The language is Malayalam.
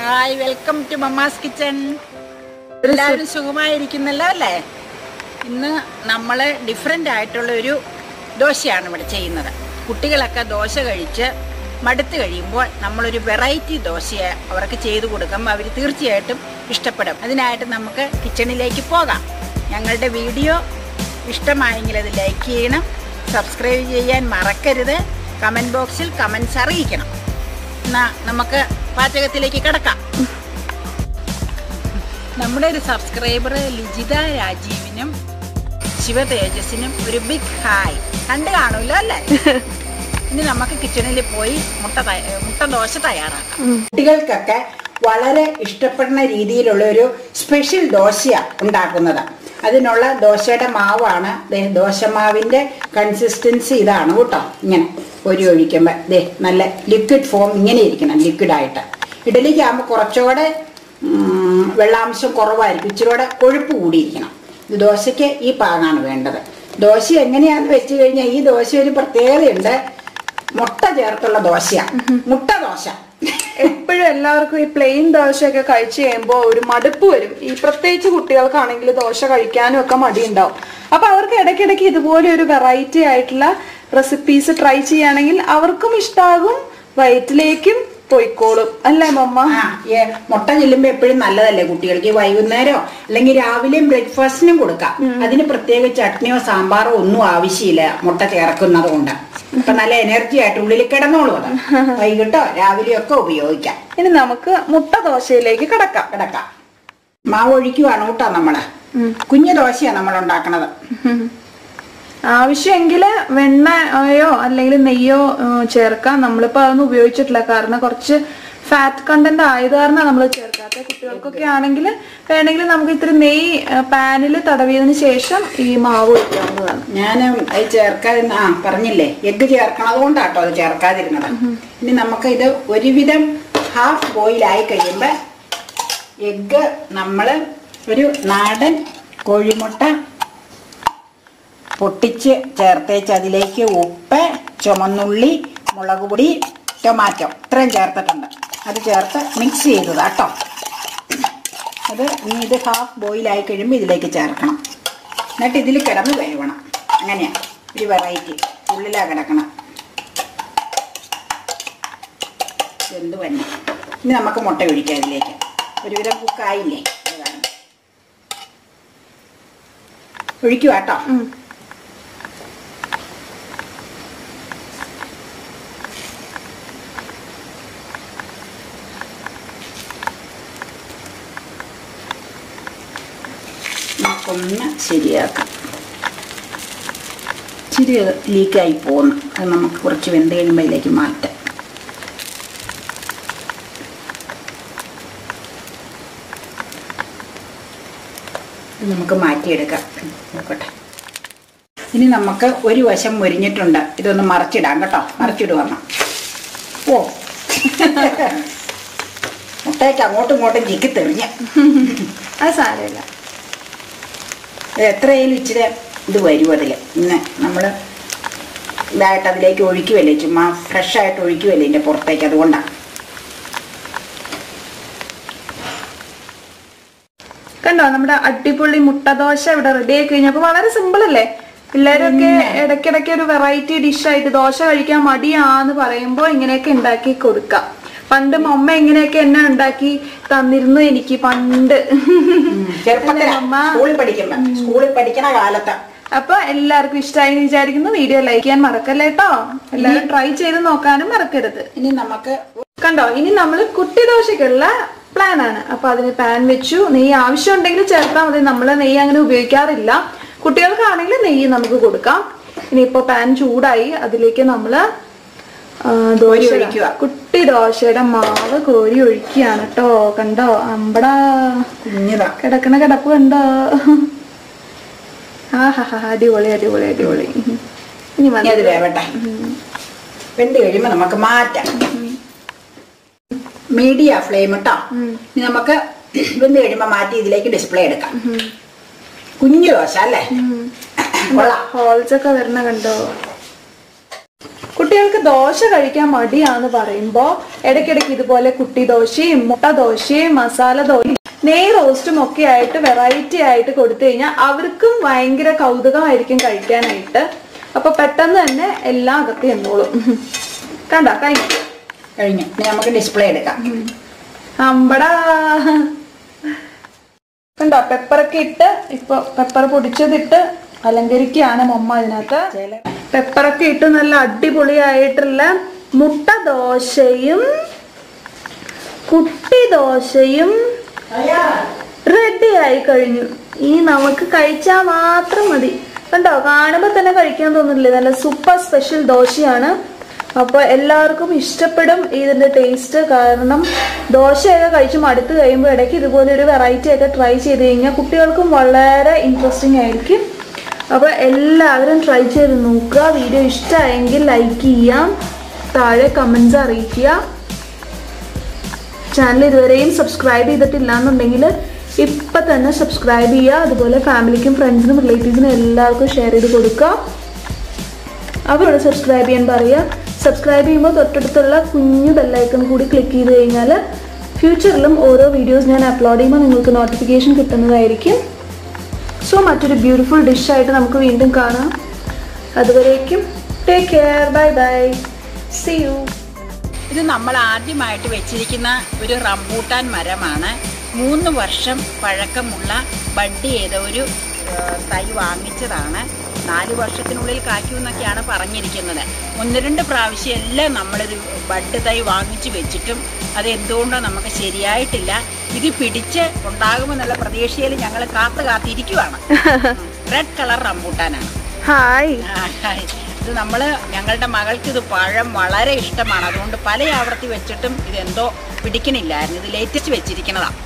Hi, welcome to mamma's kitchen. എല്ലാവരും സുഖമായിരിക്കുന്നല്ലോ അല്ലേ? ഇന്ന് നമ്മൾ ഡിഫറെൻ്റ് ആയിട്ടുള്ള ഒരു ദോശയാണ് ഇവിടെ ചെയ്യുന്നത്. കുട്ടികളൊക്കെ ദോശ കഴിച്ച് മടുത്ത് കഴിയുമ്പോൾ നമ്മളൊരു വെറൈറ്റി ദോശയെ അവർക്ക് ചെയ്തു കൊടുക്കുമ്പോൾ അവർ തീർച്ചയായിട്ടും ഇഷ്ടപ്പെടും. അതിനായിട്ട് നമുക്ക് കിച്ചണിലേക്ക് പോകാം. ഞങ്ങളുടെ വീഡിയോ ഇഷ്ടമായെങ്കിൽ അത് ലൈക്ക് ചെയ്യണം, സബ്സ്ക്രൈബ് ചെയ്യാൻ മറക്കരുത്, കമൻറ്റ് ബോക്സിൽ കമൻറ്റ്സ് അറിയിക്കണം. എന്നാൽ നമുക്ക് പാചകത്തിലേക്ക് കിടക്കാം. നമ്മുടെ ഒരു സബ്സ്ക്രൈബർ ലിജിത രാജീവിനും ശിവതേജസിനും ഒരു ബിഗ് ഹായ്. കണ്ടു കാണുമല്ലോ അല്ലേ? ഇനി നമുക്ക് കിച്ചണിൽ പോയി മുട്ട ദോശ തയ്യാറാക്കാം. കുട്ടികൾക്കൊക്കെ വളരെ ഇഷ്ടപ്പെടുന്ന രീതിയിലുള്ള ഒരു സ്പെഷ്യൽ ദോശയാണ് ഉണ്ടാക്കുന്നത്. അതിനുള്ള ദോശയുടെ മാവാണ്. ദോശമാവിൻ്റെ കൺസിസ്റ്റൻസി ഇതാണ് കേട്ടോ. ഇങ്ങനെ ഒരു ഒഴിക്കുമ്പോൾ നല്ല ലിക്വിഡ് ഫോം ഇങ്ങനെ ഇരിക്കണം, ലിക്വിഡായിട്ട്. ഇഡലിക്കാകുമ്പോൾ കുറച്ചുകൂടെ വെള്ളാംശം കുറവായിരിക്കും, ഇച്ചിരൂടെ കൊഴുപ്പ് കൂടിയിരിക്കണം. ഇത് ദോശയ്ക്ക് ഈ പാകാണ് വേണ്ടത്. ദോശ എങ്ങനെയാണെന്ന് വെച്ച് കഴിഞ്ഞാൽ ഈ ദോശ ഒരു പ്രത്യേകതയുണ്ട്. മുട്ട ചേർത്തുള്ള ദോശയാണ് മുട്ട ദോശ. എപ്പോഴും എല്ലാവർക്കും ഈ പ്ലെയിൻ ദോശയൊക്കെ കഴിച്ചു കഴിയുമ്പോൾ ഒരു മടുപ്പ് വരും. ഈ പ്രത്യേകിച്ച് കുട്ടികൾക്കാണെങ്കിൽ ദോശ കഴിക്കാനും ഒക്കെ മടിയുണ്ടാവും. അപ്പൊ അവർക്ക് ഇടയ്ക്കിടയ്ക്ക് ഇതുപോലെ ഒരു വെറൈറ്റി ആയിട്ടുള്ള റെസിപ്പീസ് ട്രൈ ചെയ്യുകയാണെങ്കിൽ അവർക്കും ഇഷ്ടാകും, വയറ്റിലേക്കും പോയിക്കോളും. അല്ലേ മമ്മ? മുട്ട ചെല്ലുമ്പോ എപ്പോഴും നല്ലതല്ലേ കുട്ടികൾക്ക്? വൈകുന്നേരമോ അല്ലെങ്കിൽ രാവിലെയും ബ്രേക്ക്ഫാസ്റ്റിനും കൊടുക്കാം. അതിന് പ്രത്യേക ചട്നിയോ സാമ്പാറോ ഒന്നും ആവശ്യമില്ല മുട്ട ചേർക്കുന്നത് കൊണ്ട്. അപ്പൊ നല്ല എനർജി ആയിട്ട് ഉള്ളിൽ കിടന്നോളൂ. അത് വൈകിട്ടോ രാവിലെയോ ഒക്കെ ഉപയോഗിക്കാം. ഇനി നമുക്ക് മുട്ട ദോശയിലേക്ക് കിടക്കാം. മാവ് ഒഴിക്കുവാണ് കേട്ടോ. നമ്മള് കുഞ്ഞു ദോശയാണ് നമ്മൾ ഉണ്ടാക്കണത്. ആവശ്യമെങ്കിൽ വെണ്ണയോ അല്ലെങ്കിൽ നെയ്യോ ചേർക്കാം. നമ്മളിപ്പോ അതൊന്നും ഉപയോഗിച്ചിട്ടില്ല, കാരണം കുറച്ച് ഫാറ്റ് കണ്ടന്റ് ആയത് കാരണം നമ്മൾ ചേർക്കാത്ത. കുട്ടികൾക്കൊക്കെ ആണെങ്കിൽ വേണമെങ്കിൽ നമുക്ക് ഇത്തിരി നെയ്യ് പാനിൽ തടവിയതിന് ശേഷം ഈ മാവ് ഒഴിക്കാവുന്നതാണ്. ഞാൻ അത് ചേർക്കാതെ പറഞ്ഞില്ലേ, എഗ്ഗ് ചേർക്കണത് കൊണ്ടാട്ടോ അത് ചേർക്കാതിരുന്നത്. ഇനി നമുക്ക് ഇത് ഒരുവിധം ഹാഫ് ബോയിലായി കഴിയുമ്പോൾ എഗ്ഗ് നമ്മൾ ഒരു നാടൻ കോഴിമുട്ട പൊട്ടിച്ച് ചേർത്തേച്ച് അതിലേക്ക് ഉപ്പ്, ചുമന്നുള്ളി, മുളക് പൊടി, ടൊമാറ്റോ ഇത്രയും ചേർത്തിട്ടുണ്ട്. അത് ചേർത്ത് മിക്സ് ചെയ്തതാട്ടോ. ഇനി ഇത് ഹാഫ് ബോയിലായി കഴിയുമ്പോൾ ഇതിലേക്ക് ചേർക്കണം. എന്നിട്ട് ഇതിൽ കിടന്ന് വേവണം. അങ്ങനെയാണ് ഒരു വെറൈറ്റി. ഉള്ളിലാണ് കിടക്കണം. എന്ത് തന്നെ. ഇനി നമുക്ക് മുട്ട ഒഴിക്കാം ഇതിലേക്ക്. ഒരുവിധം കുക്കായില്ലേ, ഒഴിക്കുക കേട്ടോ. നമുക്കൊന്ന് ശരിയാക്കാം. ഇച്ചിരി ലീക്കായി പോകുന്നു. അത് നമുക്ക് കുറച്ച് വെന്ത് കഴിയുമ്പോൾ ഇതിലേക്ക് മാറ്റാം. നമുക്ക് മാറ്റിയെടുക്കാം. നോക്കട്ടെ. ഇനി നമുക്ക് ഒരു വശം മുരിഞ്ഞിട്ടുണ്ട്. ഇതൊന്ന് മറിച്ചിടാം കേട്ടോ. മറിച്ചിടുവാണ്. ഓ മുട്ടയ്ക്ക് അങ്ങോട്ടും ഇങ്ങോട്ടും ചിക്കി തെറിഞ്ഞ. അത് സാരമില്ല. എത്രയായാലും ഇച്ചിരി ഇത് വരും അതിൽ. ഇന്ന് നമ്മൾ ഇതായിട്ട് അതിലേക്ക് ഒഴിക്കുമല്ലേ, ചുമ്മാ ഫ്രഷായിട്ട് ഒഴിക്കുമല്ലേ ഇതിൻ്റെ പുറത്തേക്ക്. അതുകൊണ്ടാണ്. കണ്ടോ, നമ്മുടെ അടിപൊളി മുട്ട ദോശ ഇവിടെ റെഡി ആയി കഴിഞ്ഞപ്പോൾ വളരെ സിമ്പിൾ അല്ലേ? പിള്ളേരൊക്കെ ഇടയ്ക്കിടയ്ക്ക് ഒരു വെറൈറ്റി ഡിഷായിട്ട് ദോശ കഴിക്കാൻ മടിയാന്ന് പറയുമ്പോൾ ഇങ്ങനെയൊക്കെ ഉണ്ടാക്കി കൊടുക്കാം. പണ്ട് മമ്മ ഇങ്ങനെയൊക്കെ എന്നെ ഉണ്ടാക്കി തന്നിരുന്നു എനിക്ക് പണ്ട് സ്കൂളിൽ പഠിക്കണ കാലത്ത്. അപ്പൊ എല്ലാവർക്കും ഇഷ്ടമായി എന്ന് വിചാരിക്കുന്നു. വീഡിയോ ലൈക്ക് ചെയ്യാൻ മറക്കല്ലേ കേട്ടോ. എല്ലാവരും ട്രൈ ചെയ്ത് നോക്കാനും മറക്കരുത്. ഇനി നമുക്ക് കണ്ടോ, ഇനി നമ്മൾ കുട്ടി ദോശക്കുള്ള പ്ലാൻ ആണ്. അപ്പൊ അതിന് പാൻ വെച്ചു. നെയ്യ് ആവശ്യം ഉണ്ടെങ്കിൽ ചേർത്താൽ മതി. നമ്മള് നെയ്യ് അങ്ങനെ ഉപയോഗിക്കാറില്ല. കുട്ടികൾക്കാണെങ്കിൽ നെയ്യ് നമുക്ക് കൊടുക്കാം. ഇനിയിപ്പോ പാൻ ചൂടായി. അതിലേക്ക് നമ്മള് കുട്ടി ദോശയുടെ മാവ് കോരി ഒഴിക്കുകയാണ് കേട്ടോ. കണ്ടോ, അമ്പടാ കിടക്കണ കിടപ്പ് കണ്ടോ. അടിപൊളി അടിപൊളി അടിപൊളി. ഇനി അത് വേവട്ടെ. വെന്ത് കഴിയുമ്പോ നമുക്ക് മാറ്റാം. മീഡിയം ഫ്ലെയിം കേട്ടോ. ഇനി നമുക്ക് വെന്ത് കഴിയുമ്പോ മാറ്റി ഇതിലേക്ക് ഡിസ്പ്ലേ എടുക്കാം. കുഞ്ഞു ദോശ അല്ലേ? ഹോൾസ് ഒക്കെ വരണ കണ്ടോ. കുട്ടികൾക്ക് ദോശ കഴിക്കാൻ മടിയാന്ന് പറയുമ്പോൾ ഇടയ്ക്കിടയ്ക്ക് ഇതുപോലെ കുട്ടി ദോശയും മുട്ട ദോശയും മസാല ദോശയും നെയ് റോസ്റ്റും ഒക്കെ ആയിട്ട് വെറൈറ്റി ആയിട്ട് കൊടുത്തു കഴിഞ്ഞാൽ അവർക്കും ഭയങ്കര കൗതുകമായിരിക്കും കഴിക്കാനായിട്ട്. അപ്പൊ പെട്ടെന്ന് തന്നെ എല്ലാം അകത്ത് എന്നോളും. കണ്ടോ കഴിഞ്ഞു കഴിഞ്ഞു. ഇനി നമുക്ക് ഡിസ്പ്ലേ എടുക്കാം. അമ്പടാ കണ്ടോ പെപ്പറൊക്കെ ഇട്ട് ഇപ്പൊ പെപ്പർ പൊടിച്ചതിട്ട് അലങ്കരിക്കുകയാണ് മമ്മ. അതിനകത്ത് പെപ്പറൊക്കെ ഇട്ട് നല്ല അടിപൊളിയായിട്ടുള്ള മുട്ട ദോശയും കുട്ടി ദോശയും റെഡി ആയി കഴിഞ്ഞു. ഈ നമുക്ക് കഴിച്ചാൽ മാത്രം മതി. കണ്ടോ കാണുമ്പോ തന്നെ കഴിക്കാൻ തോന്നുന്നില്ലേ? നല്ല സൂപ്പർ സ്പെഷ്യൽ ദോശയാണ്. അപ്പൊ എല്ലാവർക്കും ഇഷ്ടപ്പെടും ഇതിന്റെ ടേസ്റ്റ്. കാരണം ദോശയൊക്കെ കഴിച്ച് മടുത്ത് കഴിയുമ്പോൾ ഇടയ്ക്ക് ഇതുപോലെ ഒരു വെറൈറ്റി ഒക്കെ ട്രൈ ചെയ്ത് കഴിഞ്ഞാൽ കുട്ടികൾക്കും വളരെ ഇൻട്രസ്റ്റിംഗ് ആയിരിക്കും. അപ്പൊ എല്ലാവരും ട്രൈ ചെയ്ത് നോക്കുക. വീഡിയോ ഇഷ്ടമായെങ്കിൽ ലൈക്ക് ചെയ്യാം, താഴെ കമന്റ്സ് അറിയിക്കുക. ചാനൽ ഇതുവരെയും സബ്സ്ക്രൈബ് ചെയ്തിട്ടില്ല എന്നുണ്ടെങ്കിൽ ഇപ്പൊ തന്നെ സബ്സ്ക്രൈബ് ചെയ്യുക. അതുപോലെ ഫാമിലിക്കും ഫ്രണ്ട്സിനും റിലേറ്റീവ്സിനും എല്ലാവർക്കും ഷെയർ ചെയ്ത് കൊടുക്കുക. അവരോട് സബ്സ്ക്രൈബ് ചെയ്യാൻ പറയുക. സബ്സ്ക്രൈബ് ചെയ്യുമ്പോൾ തൊട്ടടുത്തുള്ള കുഞ്ഞു ബെല്ലൈക്കൺ കൂടി ക്ലിക്ക് ചെയ്ത് കഴിഞ്ഞാൽ ഫ്യൂച്ചറിലും ഓരോ വീഡിയോസ് ഞാൻ അപ്ലോഡ് ചെയ്യുമ്പോൾ നിങ്ങൾക്ക് നോട്ടിഫിക്കേഷൻ കിട്ടുന്നതായിരിക്കും. സോ മറ്റൊരു ബ്യൂട്ടിഫുൾ ഡിഷായിട്ട് നമുക്ക് വീണ്ടും കാണാം. അതുവരേക്കും take care, bye bye, see you. ഇത് നമ്മൾ ആദ്യമായിട്ട് വെച്ചിരിക്കുന്ന ഒരു റംബൂട്ടാൻ മരമാണ്. 3 വർഷം പഴക്കമുള്ള ബഡ് ചെയ്ത ഒരു തൈ വാങ്ങിച്ചതാണ്. 4 വർഷത്തിനുള്ളിൽ കായ്ക്കുമെന്നൊക്കെയാണ് പറഞ്ഞിരിക്കുന്നത്. 1-2 പ്രാവശ്യം എല്ലാം നമ്മളിത് ബഡ് തൈ വാങ്ങിച്ച് വെച്ചിട്ടും അത് എന്തുകൊണ്ടോ നമുക്ക് ശരിയായിട്ടില്ല. ഇത് പിടിച്ച് ഉണ്ടാകുമെന്നുള്ള പ്രതീക്ഷയിൽ ഞങ്ങൾ കാത്തിരിക്കുവാണ്. റെഡ് കളർ റംബൂട്ടാനാണ്. ഹായ്. ഇത് ഞങ്ങളുടെ മകൾക്ക് ഇത് പഴം വളരെ ഇഷ്ടമാണ്. അതുകൊണ്ട് പല ആവർത്തി വെച്ചിട്ടും ഇതെന്തോ പിടിക്കണില്ലായിരുന്നു. ഇത് ലേറ്റസ്റ്റ് വെച്ചിരിക്കുന്നതാണ്.